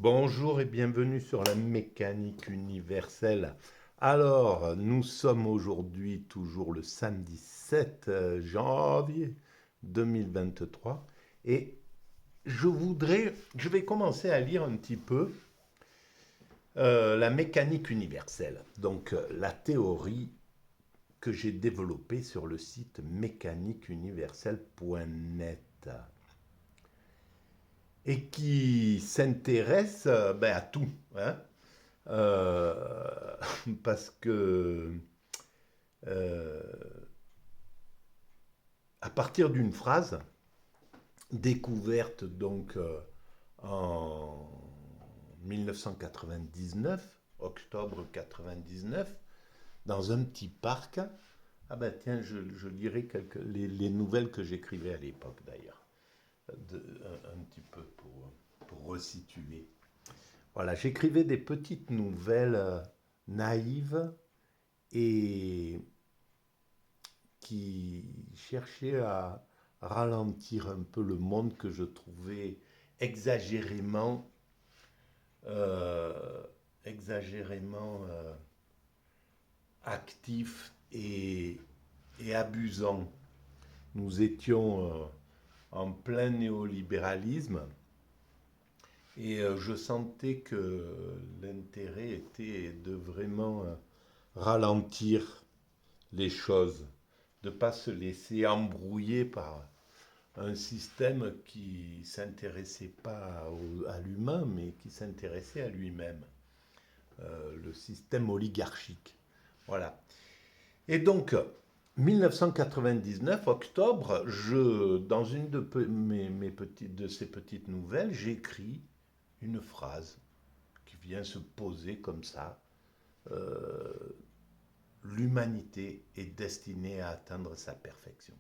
Bonjour et bienvenue sur la mécanique universelle. Alors, nous sommes aujourd'hui toujours le samedi 7 janvier 2023 et je vais commencer à lire un petit peu la mécanique universelle, donc la théorie que j'ai développée sur le site mécaniqueuniverselle.net et qui s'intéresse à tout, hein. Euh, parce que euh, à partir d'une phrase découverte donc en 1999, octobre 99, dans un petit parc. Ah ben tiens, je lirai les nouvelles que j'écrivais à l'époque d'ailleurs, un petit peu pour resituer. Voilà, j'écrivais des petites nouvelles naïves et qui cherchait à ralentir un peu le monde que je trouvais exagérément, euh, exagérément actif et abusant. Nous étions en plein néolibéralisme et je sentais que l'intérêt était de vraiment ralentir les choses, de ne pas se laisser embrouiller par un système qui ne s'intéressait pas à l'humain, mais qui s'intéressait à lui-même, le système oligarchique. Voilà. Et donc, 1999, octobre, dans une de ces petites nouvelles, j'écris une phrase qui vient se poser comme ça. Euh, L'humanité est destinée à atteindre sa perfection.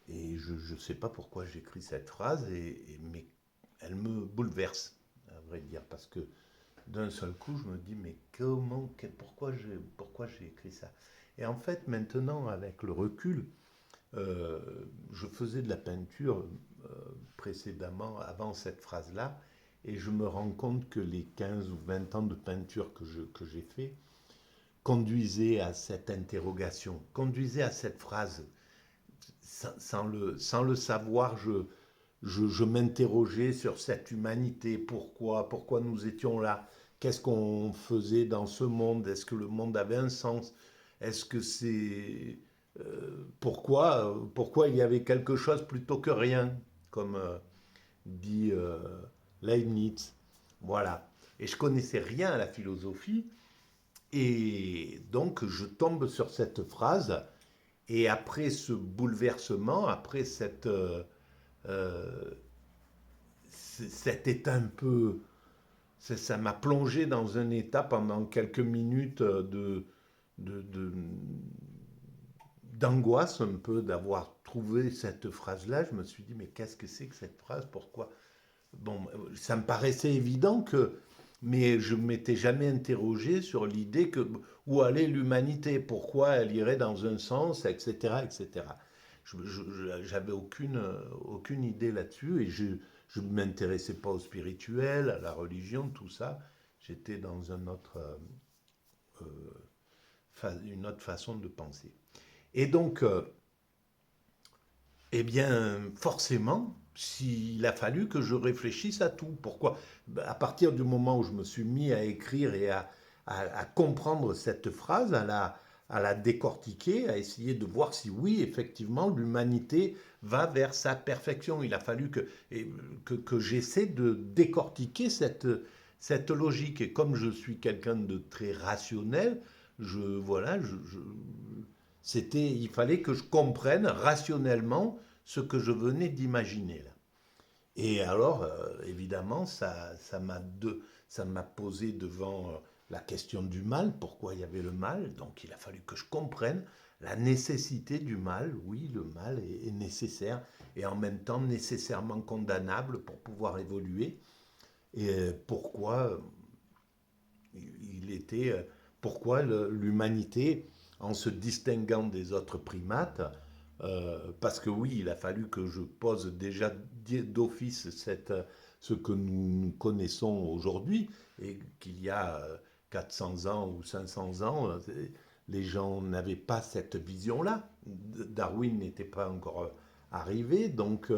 Et je ne sais pas pourquoi j'écris cette phrase, mais elle me bouleverse, à vrai dire, parce que d'un seul coup, je me dis, mais pourquoi j'ai écrit ça? Et en fait, maintenant, avec le recul, euh, je faisais de la peinture euh, précédemment, avant cette phrase-là, et je me rends compte que les 15 ou 20 ans de peinture que j'ai fait conduisaient à cette interrogation, conduisaient à cette phrase. Sans le savoir, je m'interrogeais sur cette humanité, pourquoi nous étions là, qu'est-ce qu'on faisait dans ce monde, est-ce que le monde avait un sens, est-ce que c'est... pourquoi il y avait quelque chose plutôt que rien, comme dit Leibniz. Voilà. Et je connaissais rien à la philosophie, et donc je tombe sur cette phrase, et après ce bouleversement, après euh, cet état un peu, ça m'a plongé dans un état pendant quelques minutes de, de- d'angoisse un peu d'avoir trouvé cette phrase-là. Je me suis dit, mais qu'est-ce que c'est que cette phrase? Pourquoi? Bon, ça me paraissait évident que, mais je ne m'étais jamais interrogé sur l'idée que où allait l'humanité, pourquoi elle irait dans un sens, etc., etc. J'avais aucune idée là-dessus et je ne m'intéressais pas au spirituel, à la religion, tout ça. J'étais dans une autre façon de penser. Et donc, eh bien, forcément, s'il a fallu que je réfléchisse à tout. Pourquoi? À partir du moment où je me suis mis à écrire et à comprendre cette phrase, à la décortiquer, à essayer de voir si oui, effectivement, l'humanité va vers sa perfection. Il a fallu que j'essaie de décortiquer cette logique. Et comme je suis quelqu'un de très rationnel, voilà, il fallait que je comprenne rationnellement ce que je venais d'imaginer là. Et alors, évidemment, ça m'a posé devant la question du mal, pourquoi il y avait le mal. Donc, il a fallu que je comprenne la nécessité du mal. Oui, le mal est nécessaire et en même temps nécessairement condamnable pour pouvoir évoluer. Et pourquoi il était, pourquoi l'humanité, en se distinguant des autres primates, parce que oui, il a fallu que je pose déjà d'office ce que nous connaissons aujourd'hui, et qu'il y a 400 ans ou 500 ans, les gens n'avaient pas cette vision-là. Darwin n'était pas encore arrivé, donc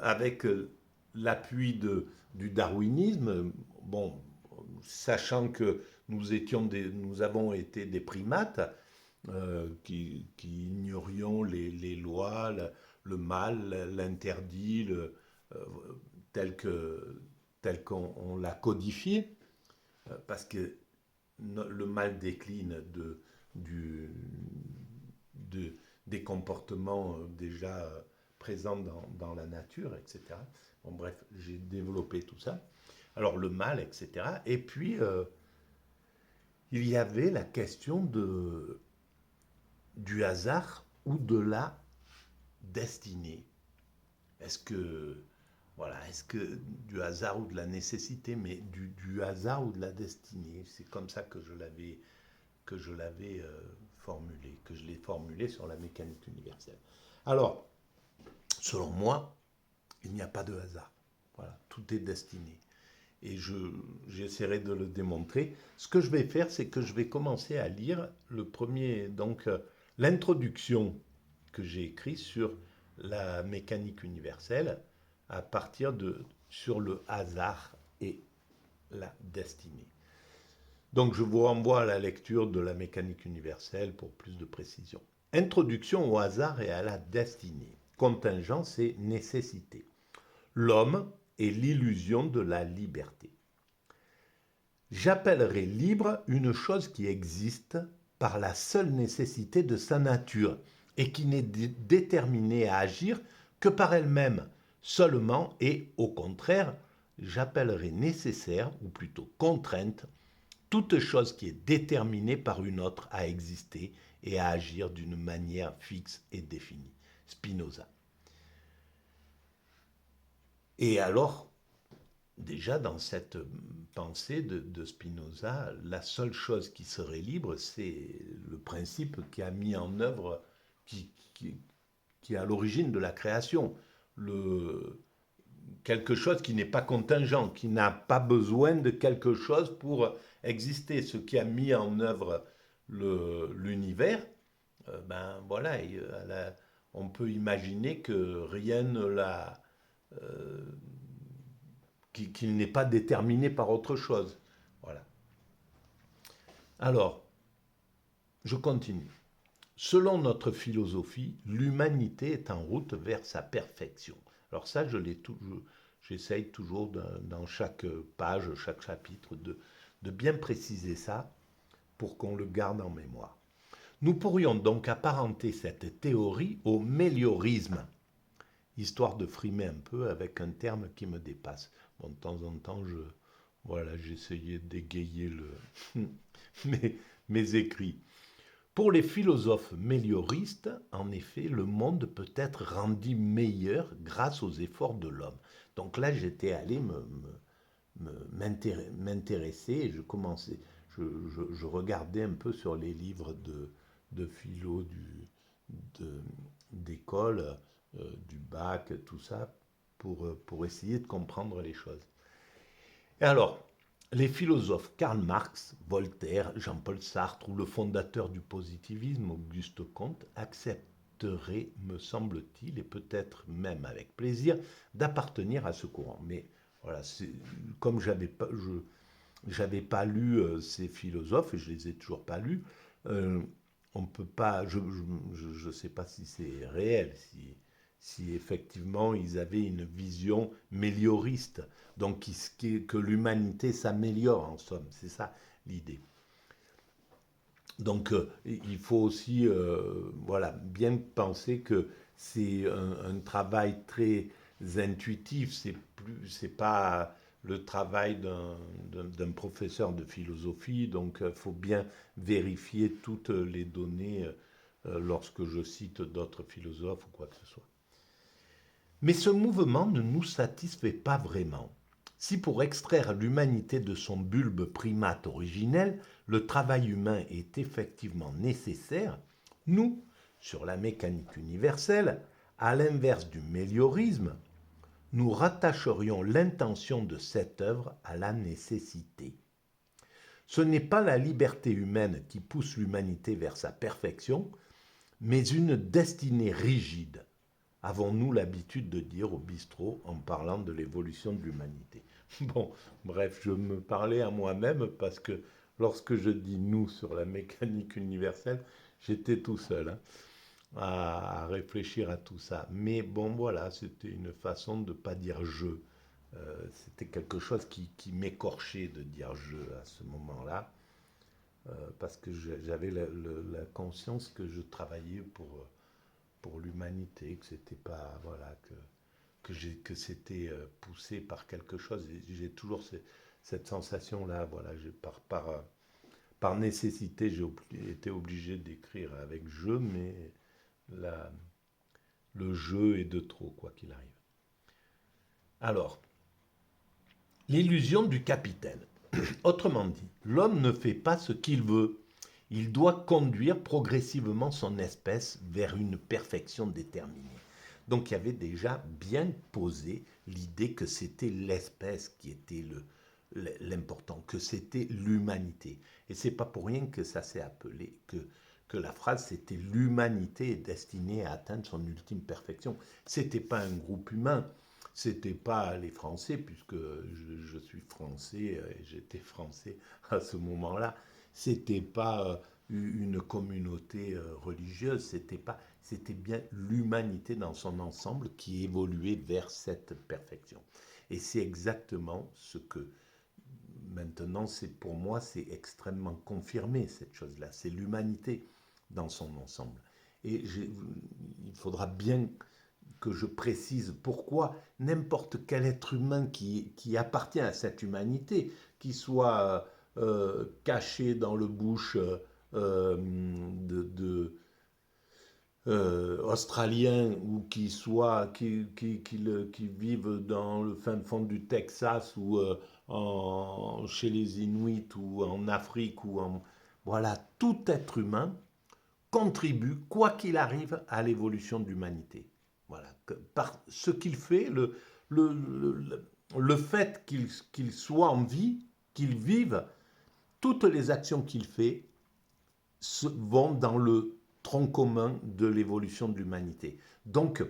avec l'appui du darwinisme, bon, sachant que nous avons été des primates qui ignorions les lois, le mal, l'interdit, euh, tel qu'on l'a codifié, parce que le mal décline du, des comportements déjà présents dans la nature, etc. Bon, bref, j'ai développé tout ça. Alors le mal, etc. Et puis, il y avait la question du hasard ou de la destinée. Est-ce que, voilà, est-ce que du hasard ou de la nécessité, mais du hasard ou de la destinée? C'est comme ça que je l'avais formulé, que je l'ai formulé sur la mécanique universelle. Alors, selon moi, il n'y a pas de hasard. Voilà, tout est destiné. Et j'essaierai de le démontrer. Ce que je vais faire, c'est que je vais commencer à lire le premier, donc l'introduction que j'ai écrite sur la mécanique universelle à partir sur le hasard et la destinée. Donc je vous renvoie à la lecture de la mécanique universelle pour plus de précision. Introduction au hasard et à la destinée. Contingence et nécessité. L'homme est l'illusion de la liberté. J'appellerai libre une chose qui existe par la seule nécessité de sa nature et qui n'est déterminée à agir que par elle-même seulement, et au contraire, j'appellerai nécessaire, ou plutôt contrainte, toute chose qui est déterminée par une autre à exister et à agir d'une manière fixe et définie. Spinoza. Et alors, déjà dans cette pensée de Spinoza, la seule chose qui serait libre, c'est le principe qui a mis en œuvre, qui est à l'origine de la création. Quelque chose qui n'est pas contingent, qui n'a pas besoin de quelque chose pour exister. Ce qui a mis en œuvre l'univers, ben voilà, on peut imaginer que rien ne l'a... qu'il n'est pas déterminé par autre chose. Voilà. Alors, je continue. Selon notre philosophie, l'humanité est en route vers sa perfection. Alors ça, j'essaye toujours dans chaque page, chaque chapitre, de bien préciser ça pour qu'on le garde en mémoire. Nous pourrions donc apparenter cette théorie au méliorisme, histoire de frimer un peu avec un terme qui me dépasse. Bon, de temps en temps, j'essayais d'égayer mes écrits. Pour les philosophes mélioristes, en effet, le monde peut être rendu meilleur grâce aux efforts de l'homme. Donc là, j'étais allé m'intéresser et je regardais un peu sur les livres de philo d'école, du bac, tout ça, pour essayer de comprendre les choses. Et alors, les philosophes Karl Marx, Voltaire, Jean-Paul Sartre ou le fondateur du positivisme, Auguste Comte, accepteraient, me semble-t-il, et peut-être même avec plaisir, d'appartenir à ce courant. Mais voilà, comme j'avais pas lu ces philosophes, et je les ai toujours pas lus, on peut pas, je ne sais pas si c'est réel, si effectivement ils avaient une vision mélioriste, donc que l'humanité s'améliore en somme, c'est ça l'idée. Donc il faut aussi voilà, bien penser que c'est un travail très intuitif, c'est pas le travail d'un professeur de philosophie, donc il faut bien vérifier toutes les données lorsque je cite d'autres philosophes ou quoi que ce soit. Mais ce mouvement ne nous satisfait pas vraiment. Si pour extraire l'humanité de son bulbe primate originel, le travail humain est effectivement nécessaire, nous, sur la mécanique universelle, à l'inverse du méliorisme, nous rattacherions l'intention de cette œuvre à la nécessité. Ce n'est pas la liberté humaine qui pousse l'humanité vers sa perfection, mais une destinée rigide, avons-nous l'habitude de dire au bistrot en parlant de l'évolution de l'humanité. Bon, bref, je me parlais à moi-même parce que lorsque je dis nous sur la mécanique universelle, j'étais tout seul à réfléchir à tout ça. Mais bon, voilà, c'était une façon de ne pas dire je. C'était quelque chose qui m'écorchait de dire je à ce moment-là, parce que j'avais la conscience que je travaillais pour l'humanité, que c'était pas, voilà, que c'était poussé par quelque chose. Et j'ai toujours cette sensation-là, voilà, par nécessité, été obligé d'écrire avec je, mais la, le jeu est de trop, quoi qu'il arrive. Alors, l'illusion du capitaine. Autrement dit, l'homme ne fait pas ce qu'il veut. Il doit conduire progressivement son espèce vers une perfection déterminée. Donc il y avait déjà bien posé l'idée que c'était l'espèce qui était l'important, que c'était l'humanité. Et c'est pas pour rien que ça s'est appelé, que la phrase c'était l'humanité est destinée à atteindre son ultime perfection. C'était pas un groupe humain, c'était pas les Français, puisque je suis français et j'étais français à ce moment-là. C'était pas une communauté religieuse, c'était bien l'humanité dans son ensemble qui évoluait vers cette perfection. Et c'est exactement ce que maintenant, pour moi, c'est extrêmement confirmé cette chose-là. C'est l'humanité dans son ensemble. Et il faudra bien que je précise pourquoi n'importe quel être humain qui appartient à cette humanité, qui soit caché dans le bush australien ou qui vivent dans le fin fond du Texas ou chez les Inuits ou en Afrique voilà, tout être humain contribue, quoi qu'il arrive, à l'évolution de l'humanité. Voilà, par ce qu'il fait, le, le fait qu'il soit en vie, qu'il vive, toutes les actions qu'il fait vont dans le tronc commun de l'évolution de l'humanité. Donc,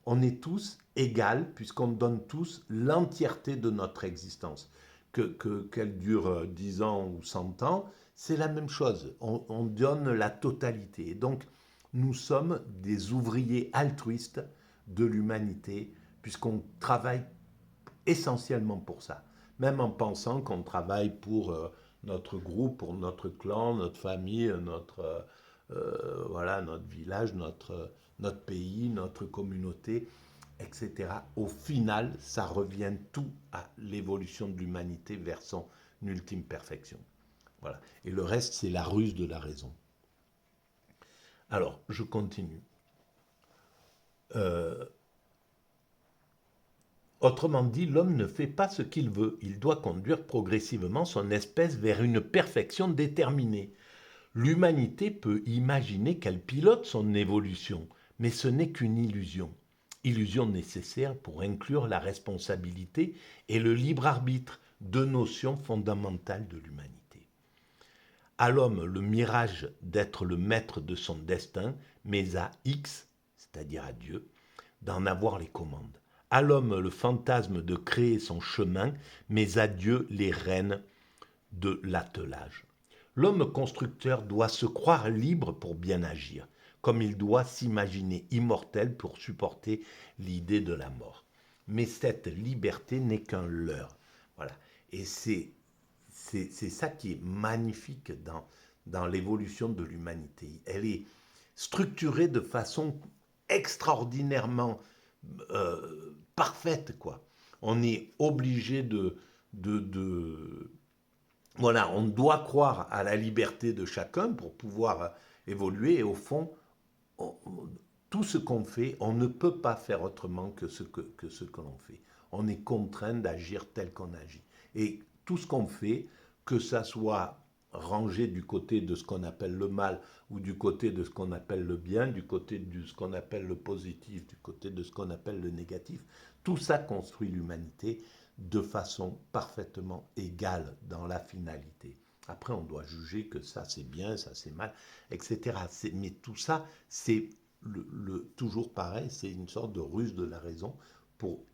on est tous égaux puisqu'on donne tous l'entièreté de notre existence. Qu'elle dure 10 ans ou 100 ans, c'est la même chose. On donne la totalité. Et donc, nous sommes des ouvriers altruistes de l'humanité puisqu'on travaille essentiellement pour ça. Même en pensant qu'on travaille pour notre groupe, pour notre clan, notre famille, voilà, notre village, notre pays, notre communauté, etc. Au final, ça revient tout à l'évolution de l'humanité vers son ultime perfection. Voilà. Et le reste, c'est la ruse de la raison. Alors, je continue. Autrement dit, l'homme ne fait pas ce qu'il veut. Il doit conduire progressivement son espèce vers une perfection déterminée. L'humanité peut imaginer qu'elle pilote son évolution, mais ce n'est qu'une illusion. Illusion nécessaire pour inclure la responsabilité et le libre arbitre, deux notions fondamentales de l'humanité. À l'homme le mirage d'être le maître de son destin, mais à X, c'est-à-dire à Dieu, d'en avoir les commandes. À l'homme le fantasme de créer son chemin, mais à Dieu les rênes de l'attelage. L'homme constructeur doit se croire libre pour bien agir, comme il doit s'imaginer immortel pour supporter l'idée de la mort. Mais cette liberté n'est qu'un leurre. Voilà. Et c'est ça qui est magnifique dans l'évolution de l'humanité. Elle est structurée de façon extraordinairement parfaite, quoi. On est obligé voilà, on doit croire à la liberté de chacun pour pouvoir évoluer. Et au fond, tout ce qu'on fait, on ne peut pas faire autrement que ce que l'on fait. On est contraint d'agir tel qu'on agit. Et tout ce qu'on fait, que ça soit rangé du côté de ce qu'on appelle le mal ou du côté de ce qu'on appelle le bien, du côté de ce qu'on appelle le positif, du côté de ce qu'on appelle le négatif. Tout ça construit l'humanité de façon parfaitement égale dans la finalité. Après, on doit juger que ça c'est bien, ça c'est mal, etc. Mais tout ça, c'est toujours pareil, c'est une sorte de ruse de la raison pour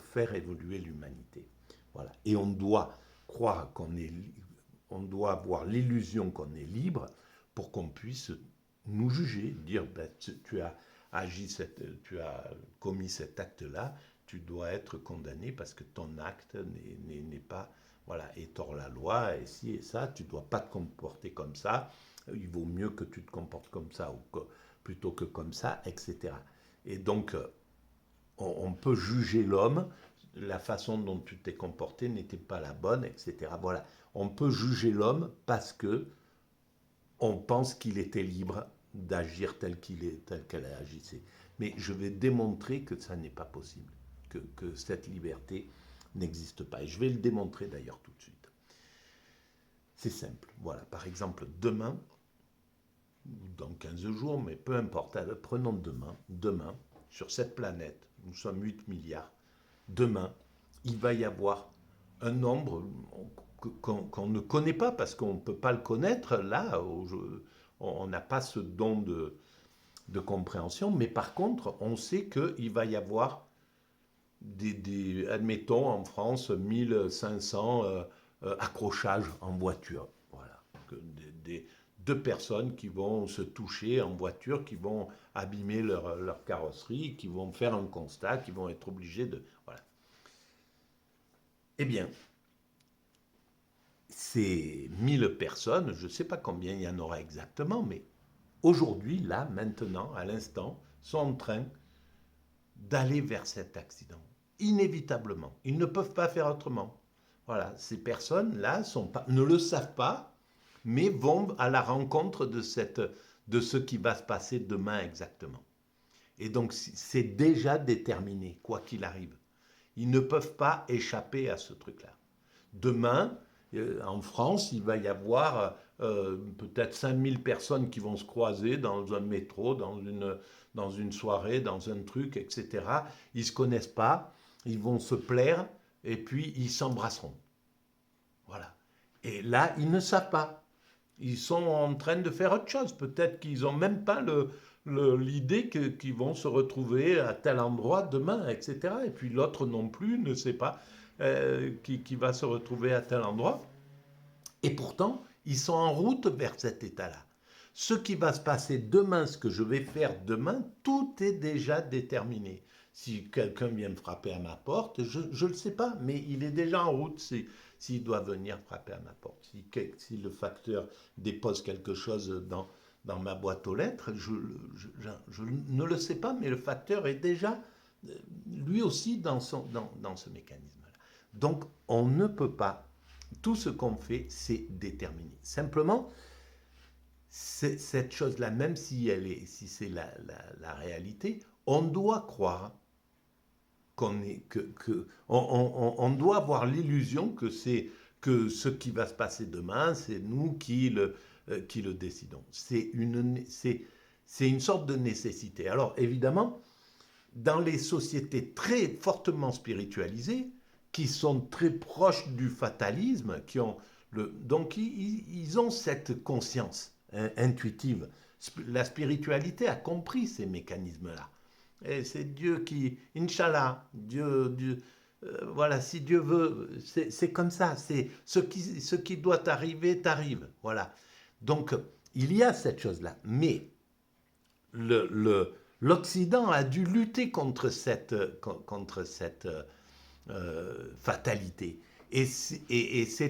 faire évoluer l'humanité. Voilà. Et on doit croire on doit avoir l'illusion qu'on est libre pour qu'on puisse nous juger, dire ben, tu as tu as commis cet acte-là, tu dois être condamné parce que ton acte n'est pas, voilà, est hors la loi, et ci et ça, tu ne dois pas te comporter comme ça, il vaut mieux que tu te comportes comme ça plutôt que comme ça, etc. Et donc, on peut juger l'homme, la façon dont tu t'es comporté n'était pas la bonne, etc. Voilà, on peut juger l'homme parce que on pense qu'il était libre d'agir tel qu'elle agissait. Mais je vais démontrer que ça n'est pas possible, que cette liberté n'existe pas. Et je vais le démontrer d'ailleurs tout de suite. C'est simple. Voilà, par exemple, demain, dans 15 jours, mais peu importe, prenons demain, sur cette planète, nous sommes 8 milliards, demain, il va y avoir un nombre qu'on ne connaît pas parce qu'on ne peut pas le connaître là, on n'a pas ce don de compréhension, mais par contre, on sait qu'il va y avoir admettons en France, 1500 accrochages en voiture. Voilà. Deux personnes qui vont se toucher en voiture, qui vont abîmer leur carrosserie, qui vont faire un constat, qui vont être obligés de... Voilà. Eh bien, ces 1000 personnes, je ne sais pas combien il y en aura exactement, mais aujourd'hui, là, maintenant, à l'instant, sont en train d'aller vers cet accident. Inévitablement. Ils ne peuvent pas faire autrement. Voilà, ces personnes-là ne le savent pas, mais vont à la rencontre de ce qui va se passer demain exactement. Et donc, c'est déjà déterminé, quoi qu'il arrive. Ils ne peuvent pas échapper à ce truc-là. Demain, en France, il va y avoir peut-être 5000 personnes qui vont se croiser dans un métro, dans une soirée, dans un truc, etc. Ils ne se connaissent pas, ils vont se plaire et puis ils s'embrasseront. Voilà. Et là, ils ne savent pas. Ils sont en train de faire autre chose. Peut-être qu'ils n'ont même pas l'idée qu'ils vont se retrouver à tel endroit demain, etc. Et puis l'autre non plus ne sait pas qui va se retrouver à tel endroit. Et pourtant, ils sont en route vers cet état-là. Ce qui va se passer demain, ce que je vais faire demain, tout est déjà déterminé. Si quelqu'un vient me frapper à ma porte, je ne le sais pas, mais il est déjà en route s'il doit venir frapper à ma porte. Si le facteur dépose quelque chose dans ma boîte aux lettres, je ne le sais pas, mais le facteur est déjà lui aussi dans ce mécanisme-là. Donc, on ne peut pas. Tout ce qu'on fait, c'est déterminé. Simplement, cette chose-là, même si c'est la réalité, on doit croire on doit avoir l'illusion que ce qui va se passer demain, c'est nous qui le décidons. C'est une sorte de nécessité. Alors évidemment, dans les sociétés très fortement spiritualisées, qui sont très proches du fatalisme, donc ils ont cette conscience intuitive. La spiritualité a compris ces mécanismes-là. Et c'est Dieu qui, Inch'Allah, voilà, si Dieu veut, c'est comme ça. C'est ce qui doit arriver, t'arrive. Voilà. Donc, il y a cette chose-là. Mais l'Occident a dû lutter contre cette fatalité. Et c'est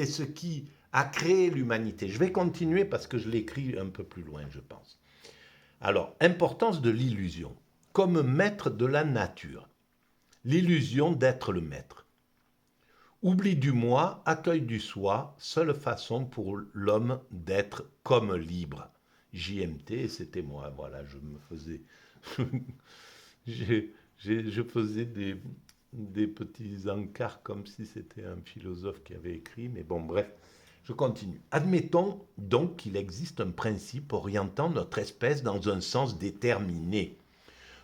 ce qui a créé l'humanité. Je vais continuer parce que je l'écris un peu plus loin, je pense. Alors, importance de l'illusion. Comme maître de la nature. L'illusion d'être le maître. Oubli du moi, accueil du soi, seule façon pour l'homme d'être comme libre. JMT, c'était moi, voilà, je me faisais... je faisais des petits encarts comme si c'était un philosophe qui avait écrit, mais bon, bref, Je continue. Admettons donc qu'il existe un principe orientant notre espèce dans un sens déterminé.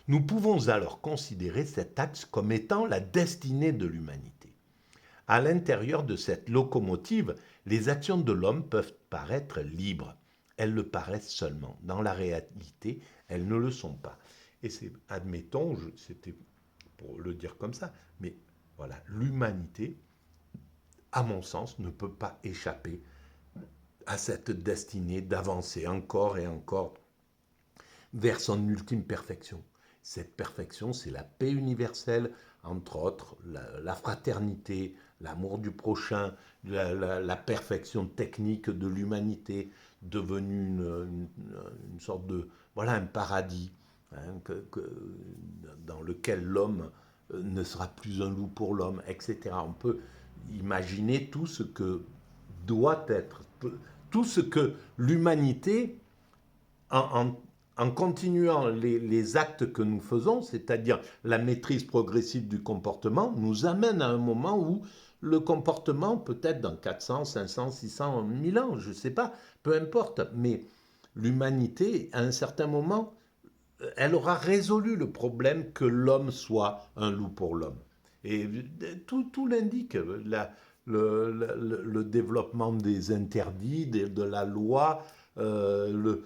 Nous pouvons alors considérer cet axe comme étant la destinée de l'humanité. À l'intérieur de cette locomotive, les actions de l'homme peuvent paraître libres. Elles le paraissent seulement. Dans la réalité, elles ne le sont pas. Et c'est, admettons, c'était pour le dire comme ça, mais voilà, l'humanité, à mon sens, ne peut pas échapper à cette destinée d'avancer encore et encore vers son ultime perfection. Cette perfection, c'est la paix universelle, entre autres, la fraternité, l'amour du prochain, la perfection technique de l'humanité, devenue une sorte de, voilà, un paradis, hein, dans lequel l'homme ne sera plus un loup pour l'homme, etc. On peut imaginer tout ce que doit être, tout ce que l'humanité, en, en continuant les actes que nous faisons, c'est-à-dire la maîtrise progressive du comportement, nous amène à un moment où le comportement, peut-être dans 400, 500, 600, 1000 ans, je ne sais pas, peu importe, mais l'humanité, à un certain moment, elle aura résolu le problème que l'homme soit un loup pour l'homme. Et tout l'indique, le développement des interdits, de la loi, le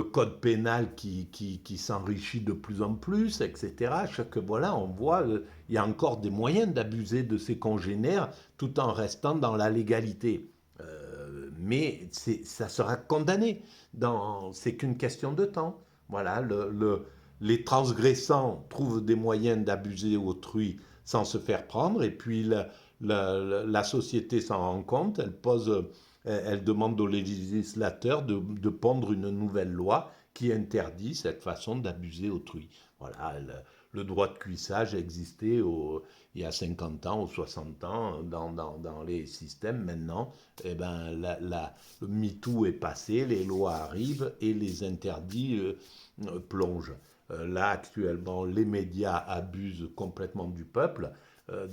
code pénal qui s'enrichit de plus en plus, etc. Voilà, on voit, il y a encore des moyens d'abuser de ses congénères tout en restant dans la légalité. Mais ça sera condamné. C'est qu'une question de temps. Voilà, les transgressants trouvent des moyens d'abuser autrui sans se faire prendre, et puis la société s'en rend compte, elle demande aux législateurs de pondre une nouvelle loi qui interdit cette façon d'abuser autrui. Voilà, le droit de cuissage existait il y a 50 ans ou 60 ans dans les systèmes. Maintenant, eh ben, le MeToo est passé, les lois arrivent et les interdits plongent. Là, actuellement, les médias abusent complètement du peuple.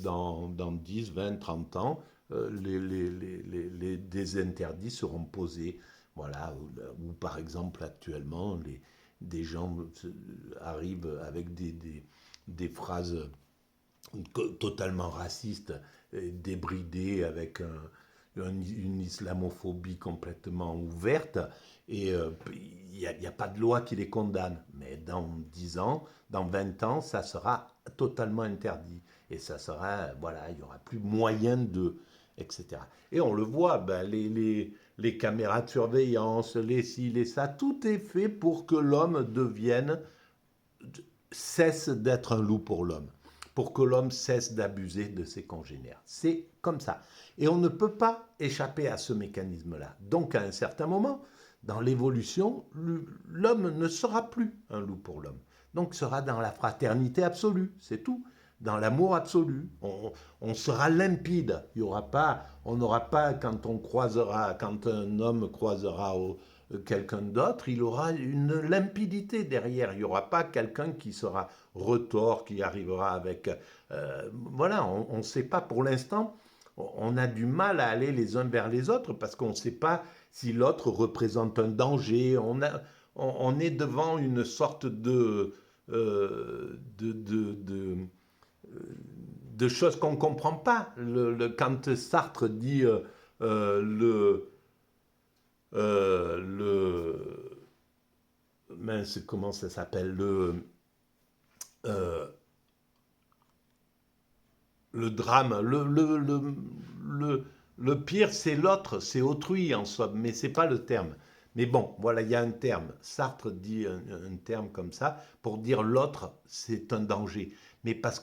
Dans 10, 20, 30 ans, des interdits seront posés. Voilà, ou par exemple, actuellement, des gens arrivent avec des phrases totalement racistes, débridées, avec une islamophobie complètement ouverte, et il n'y a pas de loi qui les condamne. Mais dans 10 ans, dans 20 ans, ça sera totalement interdit. Et ça sera, voilà, il n'y aura plus moyen de, etc. Et on le voit, ben, les caméras de surveillance, les ci, les ça, tout est fait pour que l'homme cesse d'être un loup pour l'homme, pour que l'homme cesse d'abuser de ses congénères. C'est comme ça. Et on ne peut pas échapper à ce mécanisme-là. Donc à un certain moment, dans l'évolution, l'homme ne sera plus un loup pour l'homme. Donc sera dans la fraternité absolue, c'est tout. Dans l'amour absolu, on sera limpide. Il y aura pas, on n'aura pas, quand un homme croisera quelqu'un d'autre, il aura une limpidité derrière. Il n'y aura pas quelqu'un qui sera retors, qui arrivera avec... voilà, on ne sait pas pour l'instant. On a du mal à aller les uns vers les autres parce qu'on ne sait pas si l'autre représente un danger. On est devant une sorte de choses qu'on ne comprend pas. Quand Sartre dit mince, comment ça s'appelle, euh, le drame, le pire, c'est l'autre, c'est autrui en somme, mais c'est pas le terme. Mais bon, voilà, il y a un terme. Sartre dit un terme comme ça pour dire l'autre, c'est un danger. Mais parce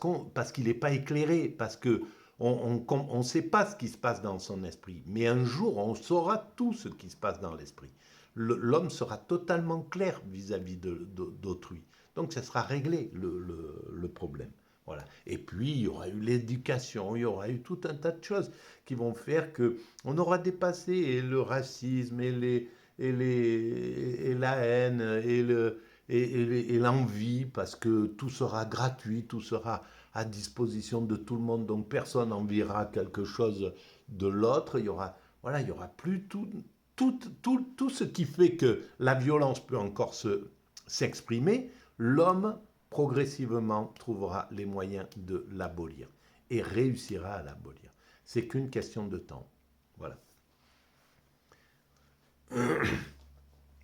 qu'il n'est pas éclairé, parce que on ne sait pas ce qui se passe dans son esprit. Mais un jour, on saura tout ce qui se passe dans l'esprit. L'homme sera totalement clair vis-à-vis d'autrui. Donc, ça sera réglé le problème. Voilà. Et puis, il y aura eu l'éducation, il y aura eu tout un tas de choses qui vont faire que on aura dépassé le racisme et la haine et l'envie, parce que tout sera gratuit, tout sera à disposition de tout le monde, donc personne n'enviera quelque chose de l'autre. Il y aura, voilà, il y aura plus tout ce qui fait que la violence peut encore s'exprimer. L'homme, progressivement, trouvera les moyens de l'abolir et réussira à l'abolir. C'est qu'une question de temps. Voilà.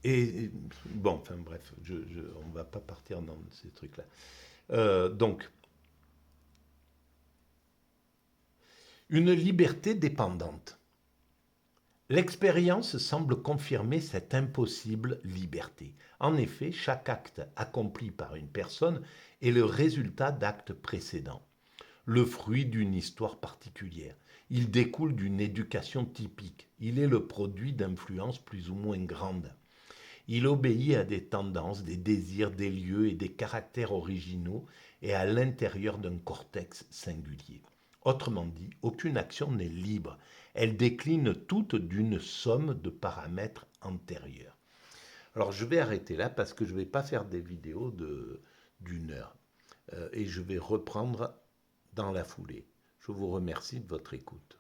Et bon, enfin bref, on ne va pas partir dans ces trucs-là. Donc, une liberté dépendante. L'expérience semble confirmer cette impossible liberté. En effet, chaque acte accompli par une personne est le résultat d'actes précédents, le fruit d'une histoire particulière. Il découle d'une éducation typique. Il est le produit d'influences plus ou moins grandes. Il obéit à des tendances, des désirs, des lieux et des caractères originaux et à l'intérieur d'un cortex singulier. Autrement dit, aucune action n'est libre. Elle décline toute d'une somme de paramètres antérieurs. Alors je vais arrêter là parce que je ne vais pas faire des vidéos d'une heure. Et je vais reprendre dans la foulée. Je vous remercie de votre écoute.